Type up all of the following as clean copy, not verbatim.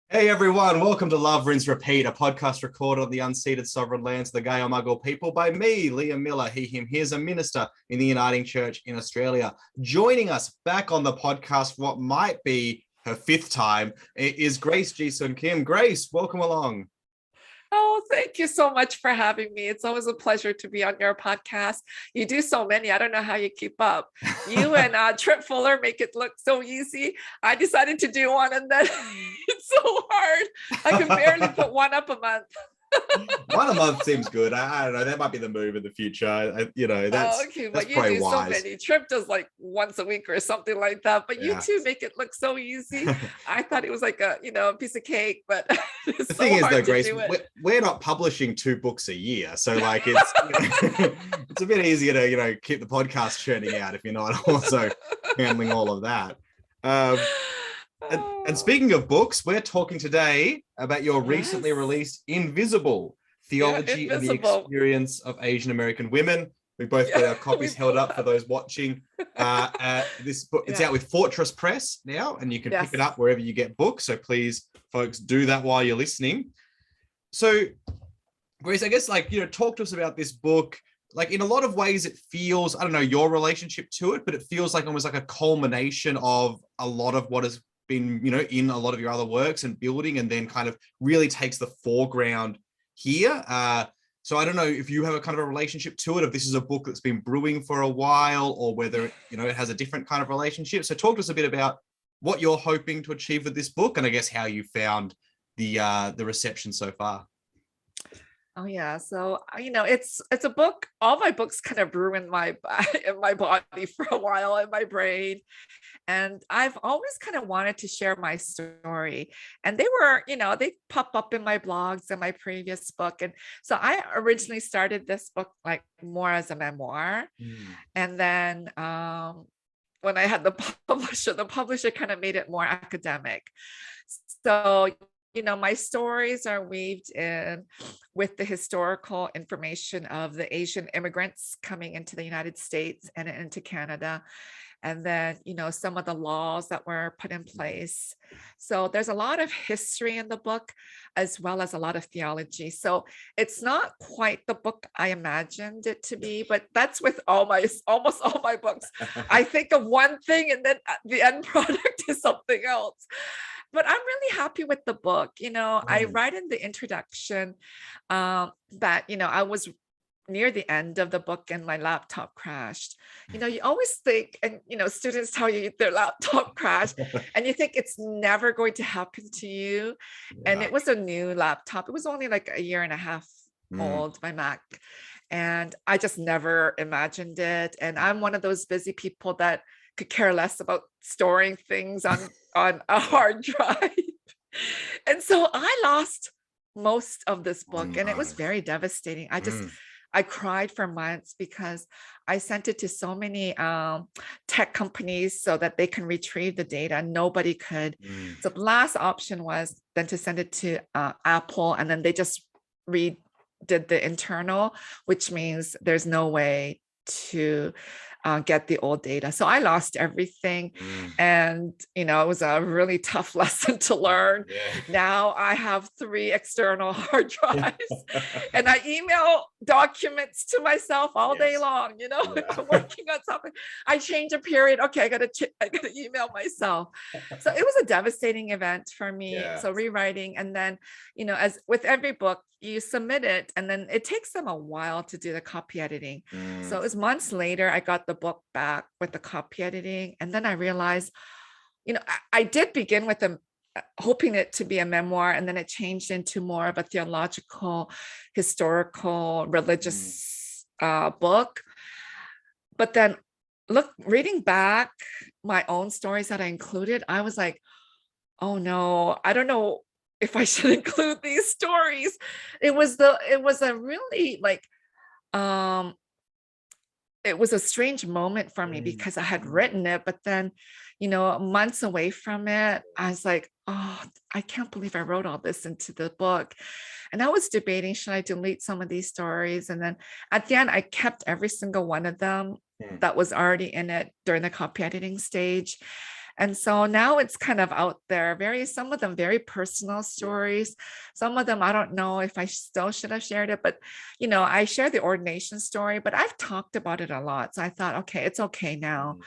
Hey everyone, welcome to Love, Rinse, Repeat, a podcast recorded on the unceded sovereign lands of the Gay or Muggle people by me, Liam Miller, he, him, here's a minister in the Uniting Church in Australia. Joining us back on the podcast, what might be her fifth time, is Grace Ji-Sun Kim. Grace, welcome along. Oh, thank you so much for having me. It's always a pleasure to be on your podcast. You do so many. I don't know how you keep up. You and Trip Fuller make it look so easy. I decided to do one and then it's so hard. I can barely put one up a month. One a month seems good. I don't know. That might be the move in the future. That's okay, that's but you probably do wise. so many. Trip does like once a week or something like that. But Yeah. you two make it look so easy. I thought it was like a piece of cake, but it's The so thing is, hard though, to Grace, do it. we're not publishing 2 books a year, so like it's it's a bit easier to keep the podcast churning out if you're not also handling all of that. And speaking of books, we're talking today about your recently Yes. released Invisible: Theology of the Invisible. Experience of Asian American Women. We both got our copies We held both up for have. those watching. This book, it's Yeah. out with Fortress Press now, and you can pick Yes. it up wherever you get books. So please, folks, do that while you're listening. So, Grace, I guess talk to us about this book. Like in a lot of ways, it feels, I don't know your relationship to it, but it feels like almost like a culmination of a lot of what has been, in a lot of your other works and building, and then kind of really takes the foreground here. So I don't know if you have a kind of a relationship to it, if this is a book that's been brewing for a while, or whether, it has a different kind of relationship. So talk to us a bit about what you're hoping to achieve with this book, and I guess how you found the reception so far. Oh yeah. So it's a book. All my books kind of brew in my in my body for a while, in my brain, and I've always kind of wanted to share my story. And they were, they pop up in my blogs and my previous book. And so I originally started this book like more as a memoir, and then when I had the publisher kind of made it more academic. So, my stories are weaved in with the historical information of the Asian immigrants coming into the United States and into Canada. And then, some of the laws that were put in place. So there's a lot of history in the book, as well as a lot of theology. So it's not quite the book I imagined it to be, but that's with almost all my books. I think of one thing and then the end product is something else. But I'm really happy with the book. I write in the introduction that, I was near the end of the book and my laptop crashed. You always think, and, students tell you their laptop crashed and you think it's never going to happen to you. And it was a new laptop. It was only like a year and a half old, my Mac. And I just never imagined it. And I'm one of those busy people that could care less about storing things on a hard drive. And so I lost most of this book, and it was very devastating. I cried for months because I sent it to so many tech companies so that they can retrieve the data. Nobody could. So the last option was then to send it to Apple, and then they just redid the internal, which means there's no way to get the old data. So I lost everything. And, it was a really tough lesson to learn. Now I have 3 external hard drives and I email documents to myself all day long. If I'm working on something, I change a period. Okay, I gotta email myself. So it was a devastating event for me. So rewriting, and then, as with every book, you submit it and then it takes them a while to do the copy editing. So it was months later, I got the book back with the copy editing. And then I realized, I did begin with hoping it to be a memoir, and then it changed into more of a theological, historical, religious book. But then reading back my own stories that I included, I was like, oh no, I don't know if I should include these stories. It was a really it was a strange moment for me because I had written it, but then, months away from it, I was like, oh, I can't believe I wrote all this into the book. And I was debating, should I delete some of these stories? And then at the end, I kept every single one of them that was already in it during the copy editing stage. And so now it's kind of out there, some of them very personal stories. Some of them, I don't know if I still should have shared it, but, I share the ordination story, but I've talked about it a lot. So I thought, okay, it's okay now.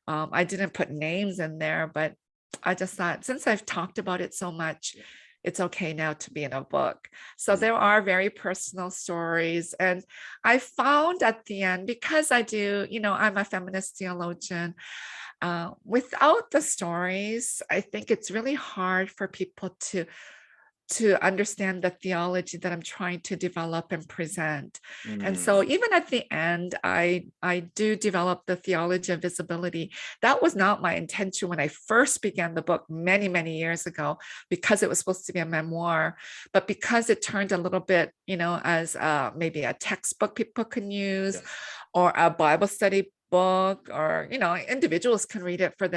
I didn't put names in there, but I just thought, since I've talked about it so much, it's okay now to be in a book. So there are very personal stories. And I found at the end, because I'm a feminist theologian, without the stories, I think it's really hard for people to understand the theology that I'm trying to develop and present. And so even at the end, I do develop the theology of visibility. That was not my intention when I first began the book many, many years ago, because it was supposed to be a memoir. But because it turned a little bit, as maybe a textbook people can use, or a Bible study book, or individuals can read it for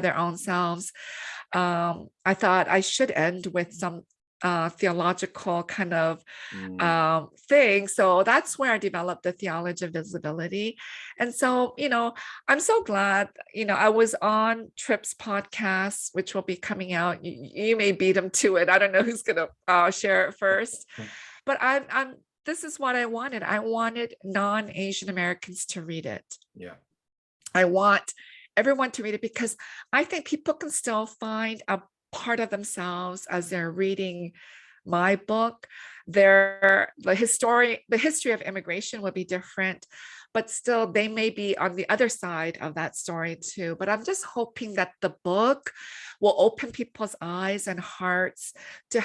their own selves. I thought I should end with some theological kind of thing. So that's where I developed the theology of visibility. And so, I'm so glad, I was on Tripp's podcast, which will be coming out. You may beat him to it. I don't know who's going to share it first, but this is what I wanted. I wanted non-Asian Americans to read it. Yeah. I want everyone to read it, because I think people can still find a part of themselves as they're reading my book. The history of immigration will be different, but still they may be on the other side of that story too. But I'm just hoping that the book will open people's eyes and hearts to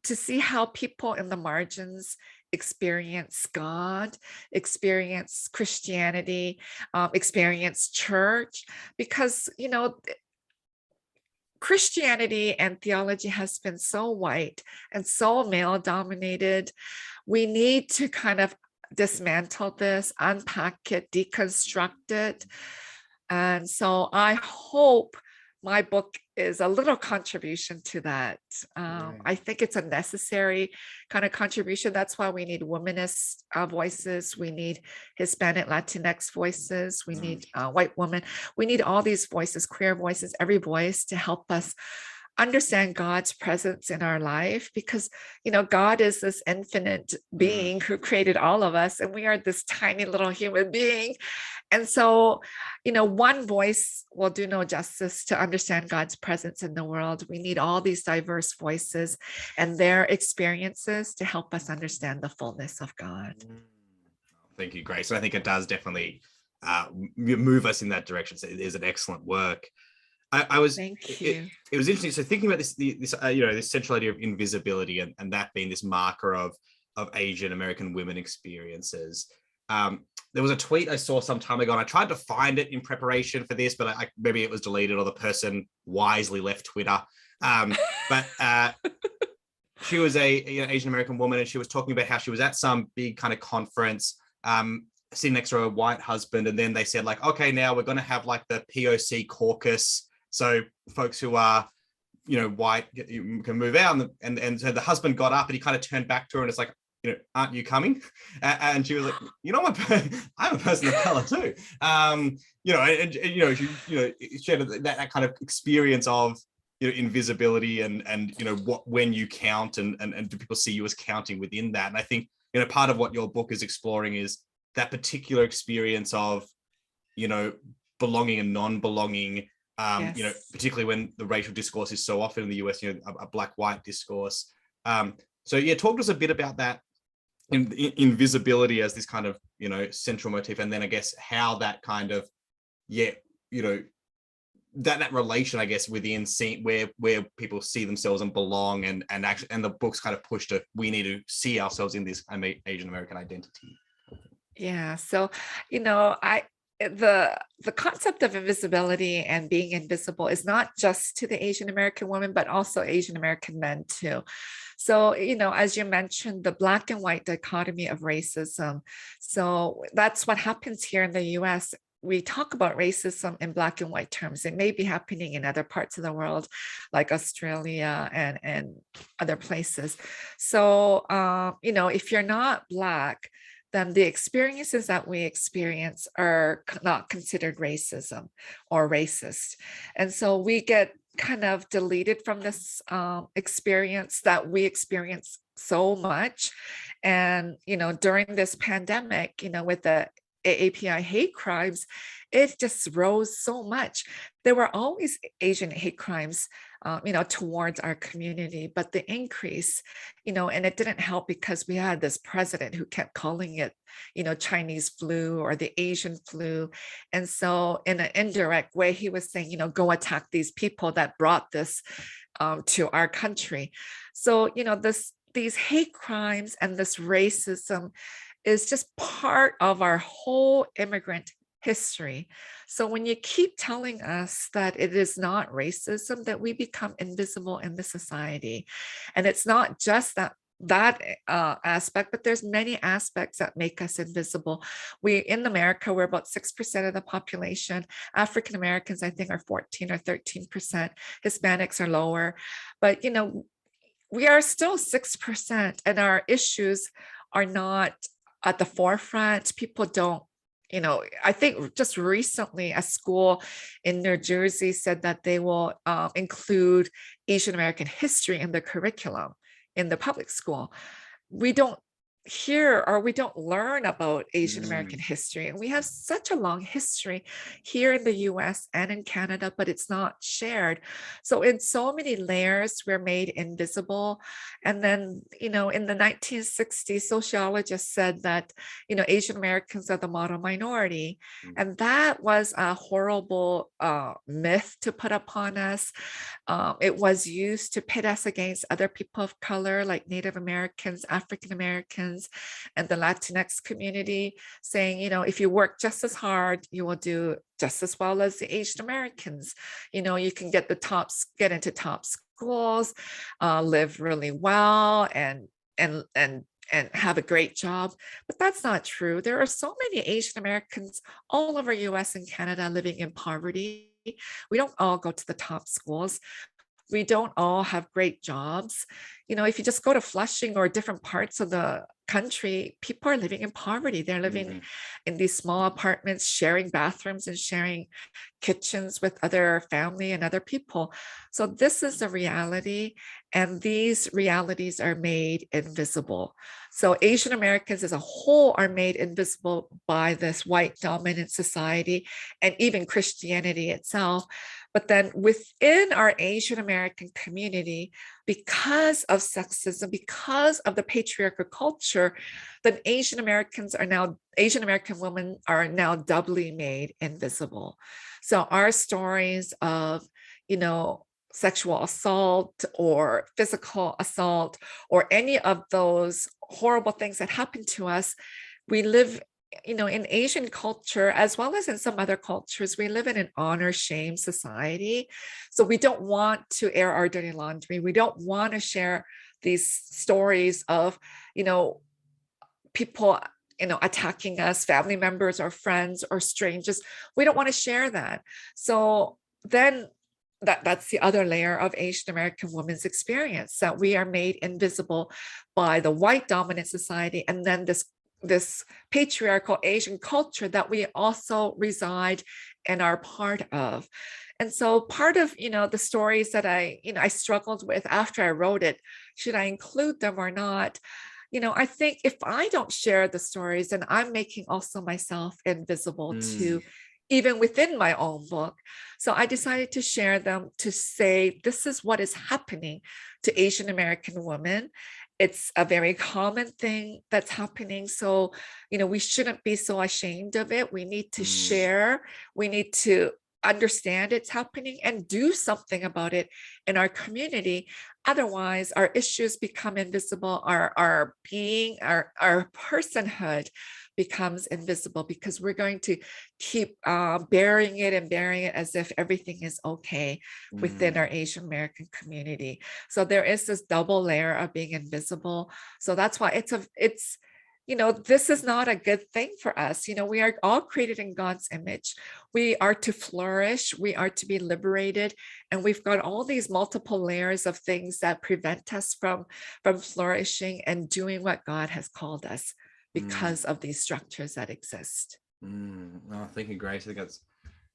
see how people in the margins experience God, experience Christianity, experience church, because, Christianity and theology has been so white and so male dominated. We need to kind of dismantle this, unpack it, deconstruct it. And so I hope my book is a little contribution to that. I think it's a necessary kind of contribution. That's why we need womanist voices. We need Hispanic, Latinx voices. We need white women. We need all these voices, queer voices, every voice to help us understand God's presence in our life, because, God is this infinite being who created all of us, and we are this tiny little human being. And so, one voice will do no justice to understand God's presence in the world. We need all these diverse voices and their experiences to help us understand the fullness of God. Thank you, Grace. I think it does definitely move us in that direction. So it is an excellent work. Thank you. It was interesting. So thinking about this this central idea of invisibility and that being this marker of Asian American women experiences. There was a tweet I saw some time ago, and I tried to find it in preparation for this, but maybe it was deleted or the person wisely left Twitter. But she was a Asian American woman, and she was talking about how she was at some big kind of conference, sitting next to her white husband, and then they said like, okay, now we're going to have like the POC caucus. So folks who are, white you can move out, and so the husband got up and he kind of turned back to her and it's like, aren't you coming? And she was like, I'm a person of color too. She shared that kind of experience of invisibility and when you count and do people see you as counting within that? And I think part of what your book is exploring is that particular experience of belonging and non-belonging. Particularly when the racial discourse is so often in the US, a black-white discourse. So talk to us a bit about that invisibility as this kind of, central motif, and then I guess how that kind of, that relation, I guess, within where people see themselves and belong, and actually, and the book's kind of push to, we need to see ourselves in this Asian American identity. Yeah. So, the concept of invisibility and being invisible is not just to the Asian American woman, but also Asian American men too. So, as you mentioned, the black and white dichotomy of racism. So that's what happens here in the US. We talk about racism in black and white terms. It may be happening in other parts of the world, like Australia and other places. So, if you're not Black, then the experiences that we experience are not considered racism or racist. And so we get kind of deleted from this experience that we experience so much. And, during this pandemic, with the AAPI hate crimes, it just rose so much. There were always Asian hate crimes, towards our community, but the increase, and it didn't help because we had this president who kept calling it, Chinese flu or the Asian flu. And so in an indirect way, he was saying, go attack these people that brought this to our country. So, these hate crimes and this racism is just part of our whole immigrant history. So when you keep telling us that it is not racism, that we become invisible in the society. And it's not just that aspect, but there's many aspects that make us invisible. In America, we're about 6% of the population. African Americans, I think, are 14 or 13%. Hispanics are lower. But, we are still 6%, and our issues are not at the forefront. People don't, I think just recently a school in New Jersey said that they will include Asian American history in the curriculum in the public school. We don't hear or we don't learn about Asian American history. And we have such a long history here in the US and in Canada, but it's not shared. So in so many layers, we're made invisible. And then, in the 1960s, sociologists said that, Asian Americans are the model minority. And that was a horrible myth to put upon us. It was used to pit us against other people of color, like Native Americans, African Americans, and the Latinx community, saying, if you work just as hard, you will do just as well as the Asian Americans. You can get into top schools, live really well, and have a great job. But that's not true. There are so many Asian Americans all over US and Canada living in poverty. We don't all go to the top schools. We don't all have great jobs. If you just go to Flushing or different parts of the country, people are living in poverty. They're living in these small apartments, sharing bathrooms and sharing kitchens with other family and other people. So this is the reality, and these realities are made invisible. So Asian Americans as a whole are made invisible by this white dominant society and even Christianity itself. But then within our Asian American community, because of sexism, because of the patriarchal culture, then Asian American women are now doubly made invisible. So our stories of, sexual assault or physical assault or any of those horrible things that happen to us, we live in Asian culture, as well as in some other cultures, we live in an honor shame society. So we don't want to air our dirty laundry. We don't want to share these stories of, people, attacking us, family members or friends or strangers. We don't want to share that. So then that's the other layer of Asian American women's experience, that we are made invisible by the white dominant society, and then this patriarchal Asian culture that we also reside and are part of. And so part of, the stories that I struggled with after I wrote it, should I include them or not? I think if I don't share the stories, then I'm making also myself invisible to even within my own book. So I decided to share them to say, this is what is happening to Asian American women. It's a very common thing that's happening. So, we shouldn't be so ashamed of it. We need to share. We need to understand it's happening and do something about it in our community. Otherwise, our issues become invisible. Our being, our personhood becomes invisible, because we're going to keep burying it as if everything is okay within our Asian American community. So there is this double layer of being invisible. So that's why it's this is not a good thing for us. We are all created in God's image. We are to flourish. We are to be liberated. And we've got all these multiple layers of things that prevent us from flourishing and doing what God has called us, because of these structures that exist. No, thank you, Grace. I think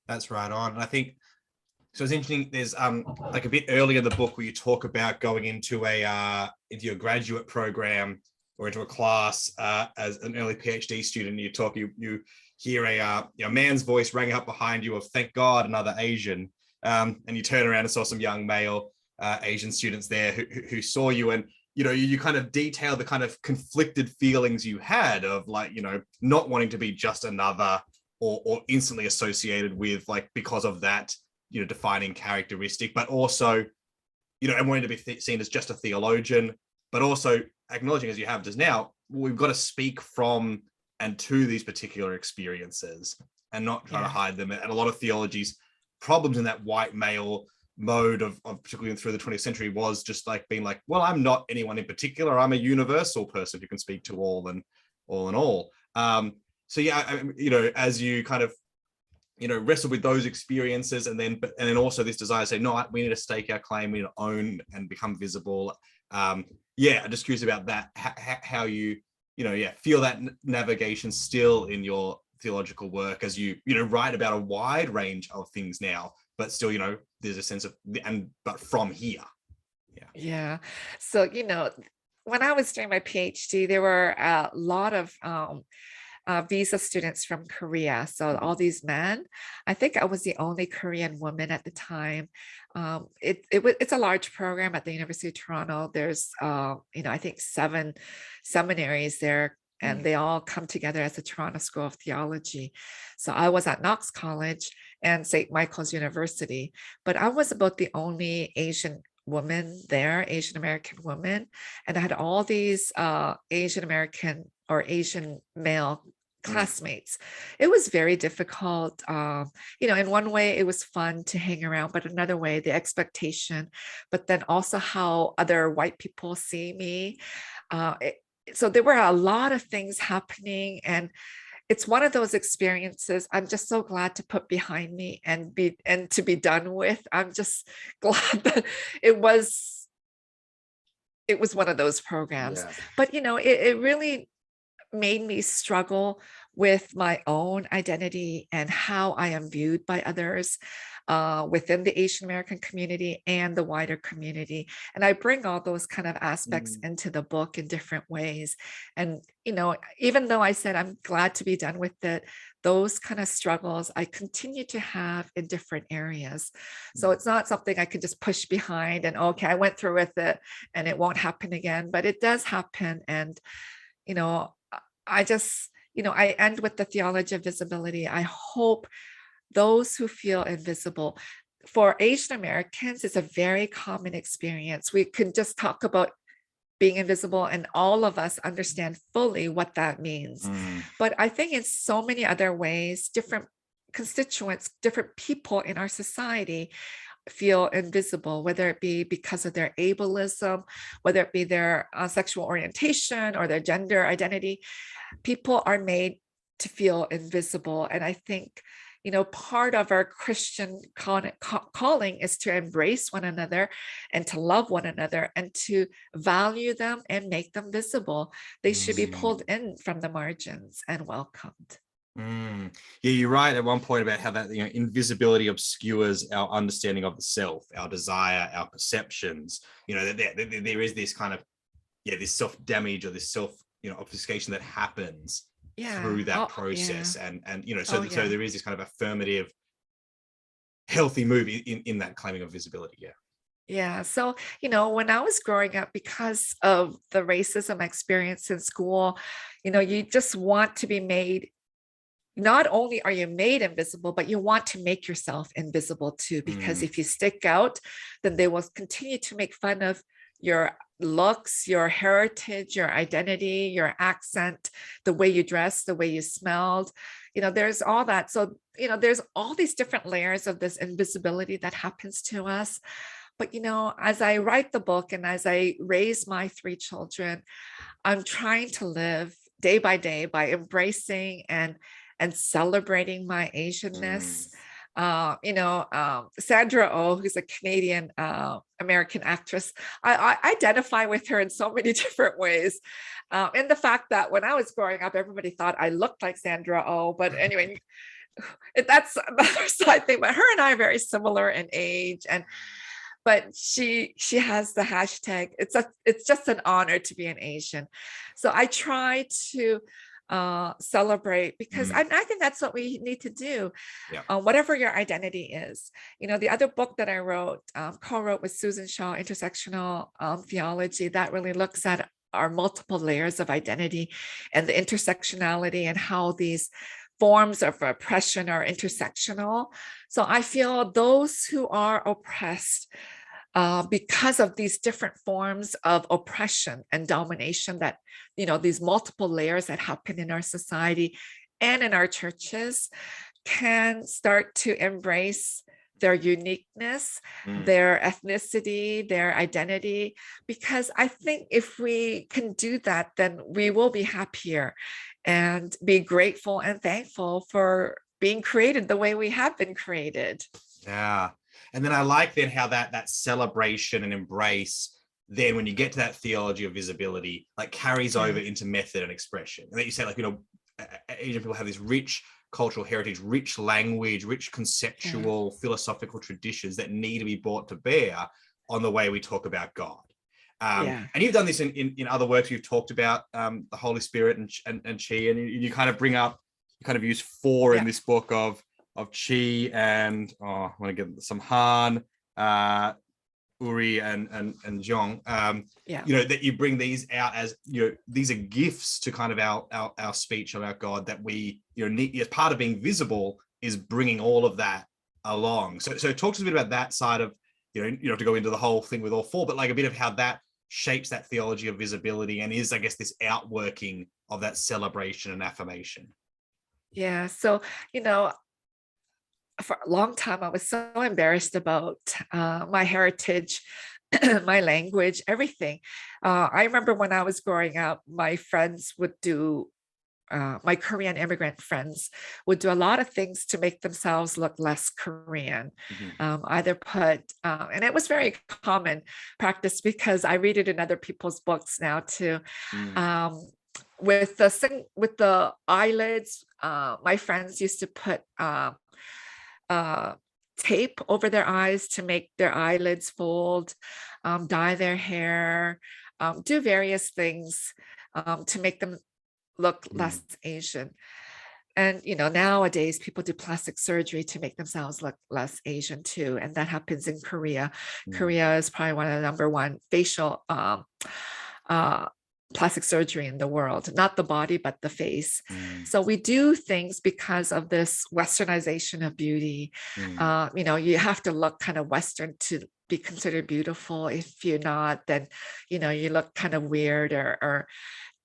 that's right on. And I think so. It's interesting. There's like a bit earlier in the book where you talk about going into your graduate program or into a class as an early PhD student. You hear a man's voice rang up behind you of "Thank God, another Asian," and you turn around and saw some young male Asian students there who saw you, and you kind of detail the kind of conflicted feelings you had of like, not wanting to be just another or instantly associated with, like, because of that, defining characteristic, but also, and wanting to be seen as just a theologian, but also acknowledging, as you have just now, we've got to speak from and to these particular experiences and not try to hide them. And a lot of theology's problems in that white male mode of particularly through the 20th century was just like being like, well, I'm not anyone in particular, I'm a universal person who can speak to all and all. So yeah, as you kind of wrestle with those experiences, and then also this desire to say, no, we need to stake our claim, we need to own and become visible. I'm just curious about that, how you feel that navigation still in your theological work as you write about a wide range of things now, but still, there's a sense of, but from here. Yeah. So, when I was doing my PhD, there were a lot of visa students from Korea. So all these men, I think I was the only Korean woman at the time. It's a large program at the University of Toronto. There's, I think 7 seminaries there, and they all come together as the Toronto School of Theology. So I was at Knox College and St. Michael's University, but I was about the only Asian woman there, Asian American woman. And I had all these Asian American or Asian male classmates. It was very difficult. In one way it was fun to hang around, but another way, the expectation, but then also how other white people see me. So there were a lot of things happening, and it's one of those experiences I'm just so glad to put behind me and to be done with. I'm just glad that it was one of those programs. Yeah. But it really made me struggle with my own identity and how I am viewed by others within the Asian American community and the wider community. And I bring all those kind of aspects into the book in different ways. And, even though I said I'm glad to be done with it, those kind of struggles I continue to have in different areas. So it's not something I can just push behind and, okay, I went through with it and it won't happen again, but it does happen. And, I just, I end with the theology of visibility. I hope those who feel invisible, for Asian Americans, it's a very common experience. We can just talk about being invisible and all of us understand fully what that means. But I think in so many other ways, different constituents, different people in our society feel invisible, whether it be because of their ableism, whether it be their sexual orientation or their gender identity. People are made to feel invisible. And I think, part of our Christian calling is to embrace one another and to love one another and to value them and make them visible. They should be pulled in from the margins and welcomed. Yeah, you're right at one point about how that invisibility obscures our understanding of the self, our desire, our perceptions. There is this kind of this self-damage or this self obfuscation that happens through that process, and so there is this kind of affirmative, healthy move in that claiming of visibility. Yeah. So, when I was growing up, because of the racism experience in school, you just want to be made. Not only are you made invisible, but you want to make yourself invisible too, because if you stick out, then they will continue to make fun of your looks, your heritage, your identity, your accent, the way you dress, the way you smelled. There's all that. So, there's all these different layers of this invisibility that happens to us. But, as I write the book and as I raise my 3 children, I'm trying to live day by day by embracing and celebrating my Asianness, Sandra Oh, who's a Canadian American actress, I identify with her in so many different ways. And the fact that when I was growing up, everybody thought I looked like Sandra Oh, but anyway, that's another side thing. But her and I are very similar in age, but she has the hashtag. It's just an honor to be an Asian. So I try to celebrate, because I think that's what we need to do. Whatever your identity is. The other book that I wrote, co-wrote with Susan Shaw, Intersectional Theology, that really looks at our multiple layers of identity and the intersectionality and how these forms of oppression are intersectional. So I feel those who are oppressed because of these different forms of oppression and domination, that, these multiple layers that happen in our society and in our churches, can start to embrace their uniqueness, their ethnicity, their identity. Because I think if we can do that, then we will be happier and be grateful and thankful for being created the way we have been created. Yeah. And then I like then how that celebration and embrace, then when you get to that theology of visibility, like carries over into method and expression. And that you say, like, Asian people have this rich cultural heritage, rich language, rich conceptual, philosophical traditions that need to be brought to bear on the way we talk about God. And you've done this in other works. You've talked about the Holy Spirit and Chi, and you kind of bring up, you kind of use four in this book of Chi and I want to get some Han, Uri and Zhong. That you bring these out as, these are gifts to kind of our speech about God that we need, as part of being visible, is bringing all of that along. So talk to us a bit about that side of, you don't have to go into the whole thing with all four, but like a bit of how that shapes that theology of visibility and is, I guess, this outworking of that celebration and affirmation. Yeah. So, for a long time, I was so embarrassed about my heritage, my language, everything. I remember when I was growing up, my friends would do, my Korean immigrant friends would do a lot of things to make themselves look less Korean. Either put, and it was very common practice, because I read it in other people's books now too. With the eyelids, my friends used to put tape over their eyes to make their eyelids fold, dye their hair, do various things to make them look less Asian. And nowadays people do plastic surgery to make themselves look less Asian too, and that happens in Korea. Korea is probably one of the number one facial plastic surgery in the world, not the body, but the face. So we do things because of this westernization of beauty. You have to look kind of Western to be considered beautiful. If you're not, then, you look kind of weird or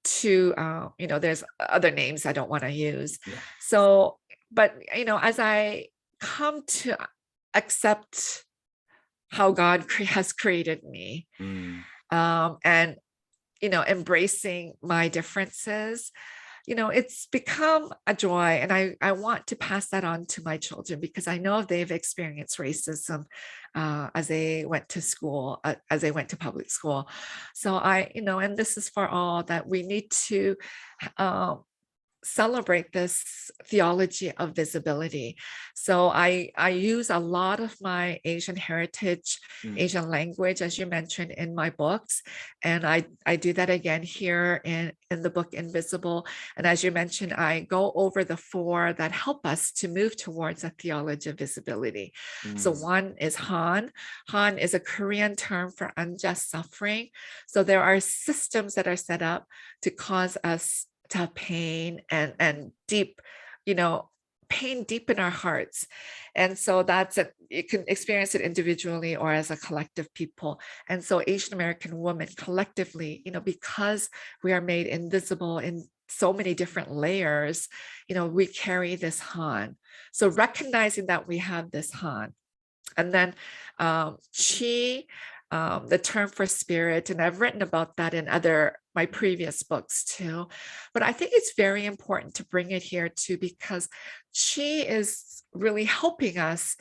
too, there's other names I don't want to use. So, but, as I come to accept how God has created me, and embracing my differences, it's become a joy. And I want to pass that on to my children, because I know they've experienced racism as they went to school, as they went to public school. So and this is for all, that we need to celebrate this theology of visibility. So I use a lot of my Asian heritage, Asian language, as you mentioned, in my books. And I do that again here in the book Invisible. And as you mentioned, I go over the four that help us to move towards a theology of visibility. So one is Han. Han is a Korean term for unjust suffering. So there are systems that are set up to cause us to have pain and deep, pain deep in our hearts. And so you can experience it individually or as a collective people. And so Asian American women collectively, because we are made invisible in so many different layers, we carry this Han. So recognizing that we have this Han. And then Chi the term for spirit, and I've written about that in my previous books too. But I think it's very important to bring it here too, because Qi is really helping us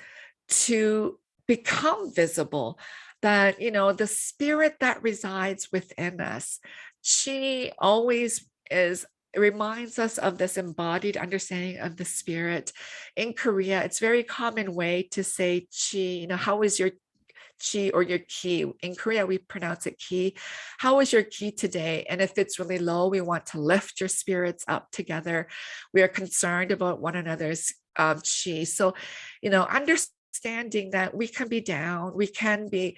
to become visible, that, the spirit that resides within us. Qi always reminds us of this embodied understanding of the spirit. In Korea, it's very common way to say Qi, how is your Qi or your Ki? In Korea, we pronounce it Ki. How is your Ki today? And if it's really low, we want to lift your spirits up together. We are concerned about one another's Qi. So, understanding that we can be down, we can be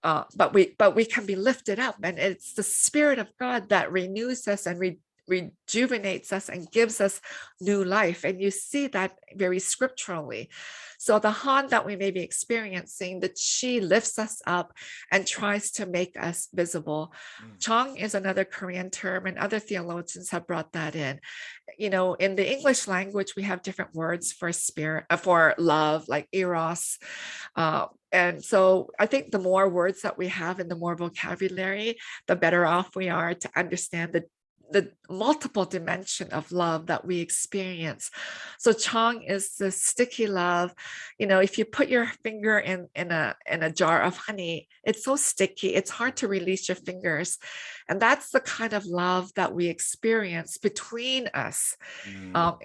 but we can be lifted up, and it's the Spirit of God that renews us and rejuvenates us and gives us new life. And you see that very scripturally. So the Han that we may be experiencing, the Qi lifts us up and tries to make us visible. Chong is another Korean term, and other theologians have brought that in. In the English language, we have different words for spirit, for love, like eros. And so I think the more words that we have and the more vocabulary, the better off we are to understand the multiple dimension of love that we experience. So Chong is the sticky love. If you put your finger in a jar of honey, it's so sticky, it's hard to release your fingers. And that's the kind of love that we experience between us.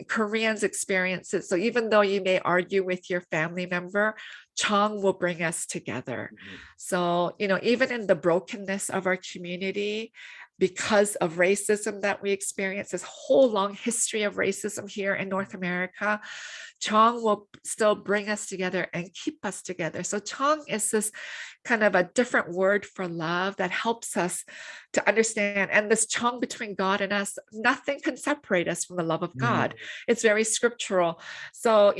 Koreans experience it. So even though you may argue with your family member, Chong will bring us together. So, even in the brokenness of our community, because of racism that we experience, this whole long history of racism here in North America, Chong will still bring us together and keep us together. So Chong is this kind of a different word for love that helps us to understand. And this Chong between God and us, nothing can separate us from the love of God. It's very scriptural. So,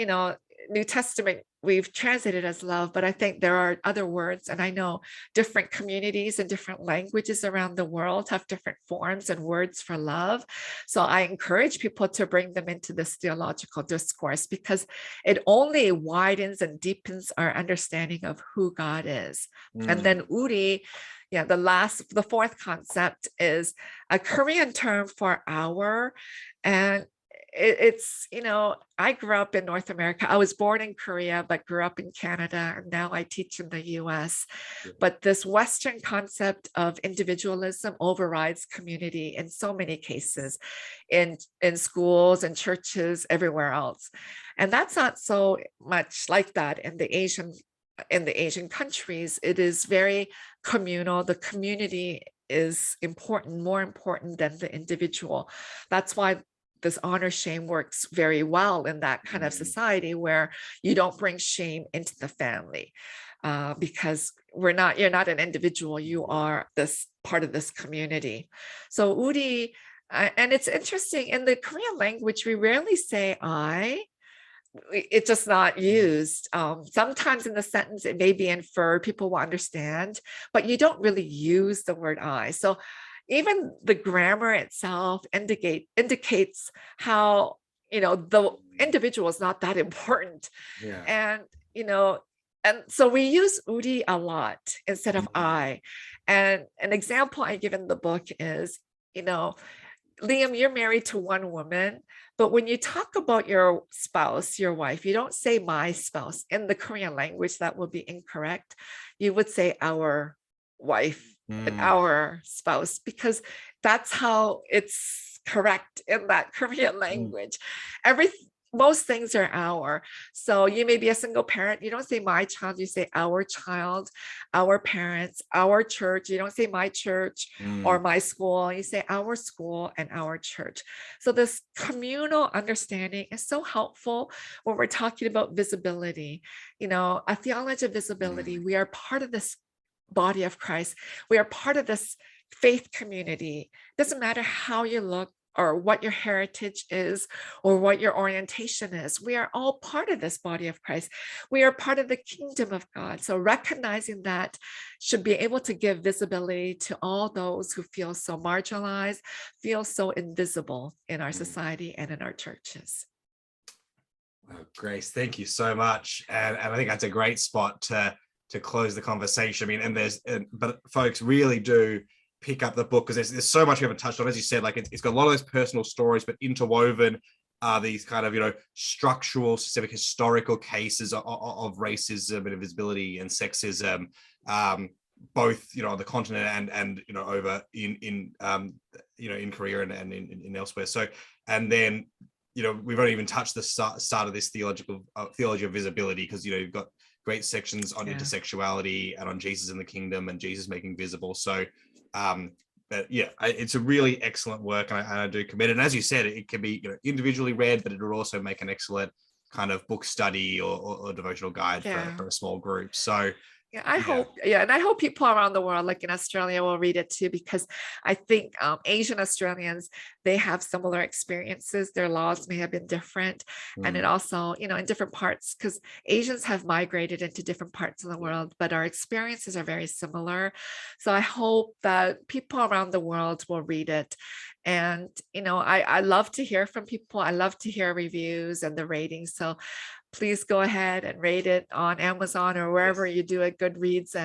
New Testament, we've translated as love, but I think there are other words, and I know different communities and different languages around the world have different forms and words for love. So I encourage people to bring them into this theological discourse, because it only widens and deepens our understanding of who God is. And then Uri, the fourth concept is a Korean term for hour. And it's, I grew up in North America. I was born in Korea, but grew up in Canada. And now I teach in the US. But this Western concept of individualism overrides community in so many cases, in schools and churches, everywhere else. And that's not so much like that in the Asian countries. It is very communal. The community is important, more important than the individual. That's why this honor shame works very well in that kind of society, where you don't bring shame into the family, because you're not an individual, you are this part of this community. So Uri, and it's interesting, in the Korean language, we rarely say I. It's just not used. Sometimes in the sentence, it may be inferred, people will understand, but you don't really use the word I. So even the grammar itself indicates how, the individual is not that important. And, and so we use Uri a lot instead of I. And an example I give in the book is, Liam, you're married to one woman, but when you talk about your spouse, your wife, you don't say my spouse. In the Korean language, that would be incorrect. You would say our wife and our spouse, because that's how it's correct in that Korean language. Most things are our. So you may be a single parent, you don't say my child, you say our child, our parents, our church. You don't say my church or my school, you say our school and our church. So this communal understanding is so helpful when we're talking about visibility. A theology of visibility, we are part of this body of Christ. We are part of this faith community. It doesn't matter how you look or what your heritage is or what your orientation is. We are all part of this body of Christ. We are part of the kingdom of God. So recognizing that should be able to give visibility to all those who feel so marginalized, feel so invisible in our society and in our churches. Well, Grace, thank you so much. And I think that's a great spot to to close the conversation. I mean, but folks really do pick up the book, because there's so much we haven't touched on. As you said, like it's got a lot of those personal stories, but interwoven are these kind of, structural, specific historical cases of racism and invisibility and sexism, both, on the continent and over in Korea and in elsewhere. So, and then, we've only even touched the start of this theology of visibility, because, you've got great sections on intersexuality and on Jesus in the kingdom and Jesus making visible. So, but yeah, it's a really excellent work, and I do commend it. And as you said, it can be individually read, but it will also make an excellent kind of book study or devotional guide for a small group. So yeah, I hope, and I hope people around the world, like in Australia, will read it too, because I think Asian Australians, they have similar experiences. Their laws may have been different, and it also, in different parts, because Asians have migrated into different parts of the world, but our experiences are very similar. So I hope that people around the world will read it. And, I love to hear from people. I love to hear reviews and the ratings. So please go ahead and rate it on Amazon or wherever you do a Goodreads,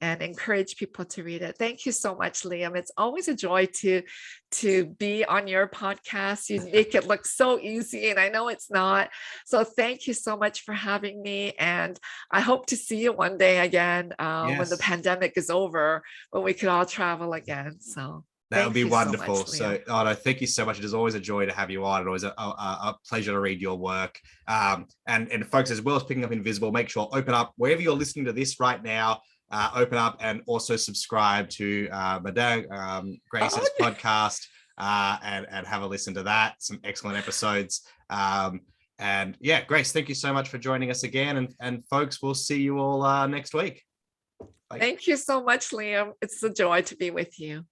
and encourage people to read it. Thank you so much, Liam. It's always a joy to be on your podcast. You make it look so easy, and I know it's not. So thank you so much for having me. And I hope to see you one day again when the pandemic is over, when we can all travel again. So that would be wonderful. So no, thank you so much. It is always a joy to have you on. It was a pleasure to read your work. And folks, as well as picking up Invisible, make sure open up wherever you're listening to this right now. Open up and also subscribe to Madame Grace's podcast and have a listen to that. Some excellent episodes. And yeah, Grace, thank you so much for joining us again. And folks, we'll see you all next week. Bye. Thank you so much, Liam. It's a joy to be with you.